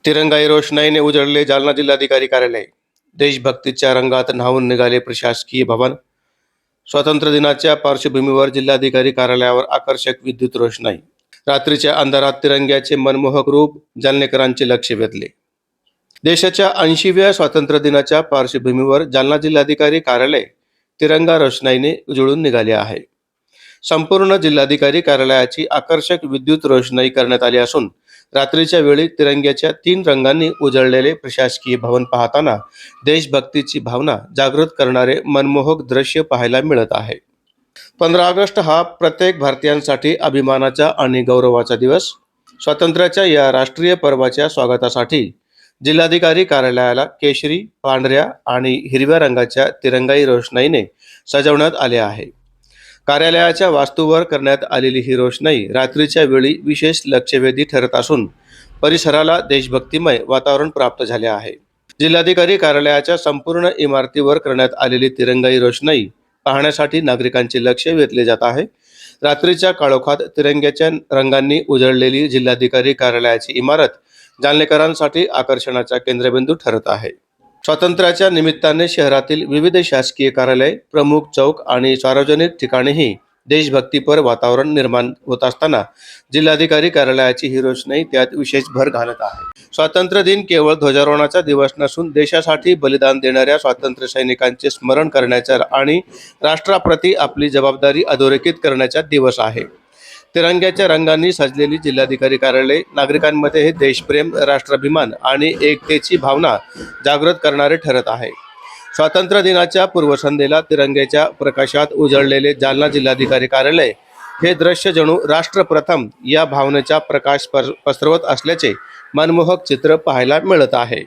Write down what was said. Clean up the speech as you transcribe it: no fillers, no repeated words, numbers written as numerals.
तिरंगाई रोषणाईने उजळले जालना जिल्हाधिकारी कार्यालय. देशभक्तीच्या रंगात न्हाऊन निघाले प्रशासकीय भवन. स्वातंत्र्य दिनाच्या पार्श्वभूमीवर जिल्हाधिकारी कार्यालयावर आकर्षक विद्युत रोषणाई. रात्रीच्या अंधारात तिरंग्याचे मनमोहक रूप जालनेकरांचे लक्ष वेधले. देशाच्या 80व्या स्वातंत्र्य दिनाच्या पार्श्वभूमीवर जालना जिल्हाधिकारी कार्यालय तिरंगा रोषणाईने उजळून निघाले आहे. संपूर्ण जिल्हाधिकारी कार्यालयाची आकर्षक विद्युत रोषणाई करण्यात आली असून रात्रीच्या वेळी तिरंग्याच्या 3 रंगांनी उजळलेले प्रशासकीय भवन पाहताना देशभक्तीची भावना जागृत करणारे मनमोहक दृश्य पाहायला मिळत आहे. 15 ऑगस्ट हा प्रत्येक भारतीयांसाठी अभिमानाचा आणि गौरवाचा दिवस. स्वातंत्र्याच्या या राष्ट्रीय पर्वाच्या स्वागतासाठी जिल्हाधिकारी कार्यालयाला केशरी, पांढऱ्या आणि हिरव्या रंगाच्या तिरंगाई रोषणाईने सजवण्यात आले आहे. कार्यालयाच्या वास्तूवर करण्यात आलेली ही रोषणाई रात्रीच्या वेळी विशेष लक्षवेधी ठरत असून परिसराला देशभक्तिमय वातावरण प्राप्त झाले आहे. जिल्हाधिकारी कार्यालयाच्या संपूर्ण इमारतीवर करण्यात आलेली तिरंगाई रोषणाई पाहण्यासाठी नागरिकांचे लक्ष वेधले जात आहे. रात्रीच्या काळोखात तिरंग्याच्या रंगांनी उजळलेली जिल्हाधिकारी कार्यालयाची इमारत जालनेकरांसाठी आकर्षणाचा केंद्रबिंदू ठरत आहे. स्वातंत्र्याच्या निमित्ताने शहरातील विविध शासकीय कार्यालय, प्रमुख चौक आणि सार्वजनिक ठिकाणीही देशभक्तीपर वातावरण निर्माण होत असताना जिल्हाधिकारी कार्यालयाची ही रोषणाई त्यात विशेष भर घालत आहे. स्वातंत्र्य दिन केवळ ध्वजारोहणाचा दिवस नसून देशासाठी बलिदान देणाऱ्या स्वातंत्र्य सैनिकांचे स्मरण करण्याचा आणि राष्ट्राप्रती आपली जबाबदारी अधोरेखित करण्याचा दिवस आहे. तिरंग्याच्या रंगांनी सजलेली जिल्हाधिकारी कार्यालय नागरिकांमध्ये हे देशप्रेम, राष्ट्राभिमान आणि एकतेची भावना जागृत करणारे ठरत आहे. स्वातंत्र्य दिनाच्या पूर्वसंध्येला तिरंग्याच्या प्रकाशात उजळलेले जालना जिल्हाधिकारी कार्यालय हे दृश्य जणू राष्ट्रप्रथम या भावनेचा प्रकाश पसरवत असल्याचे मनमोहक चित्र पाहायला मिळत आहे.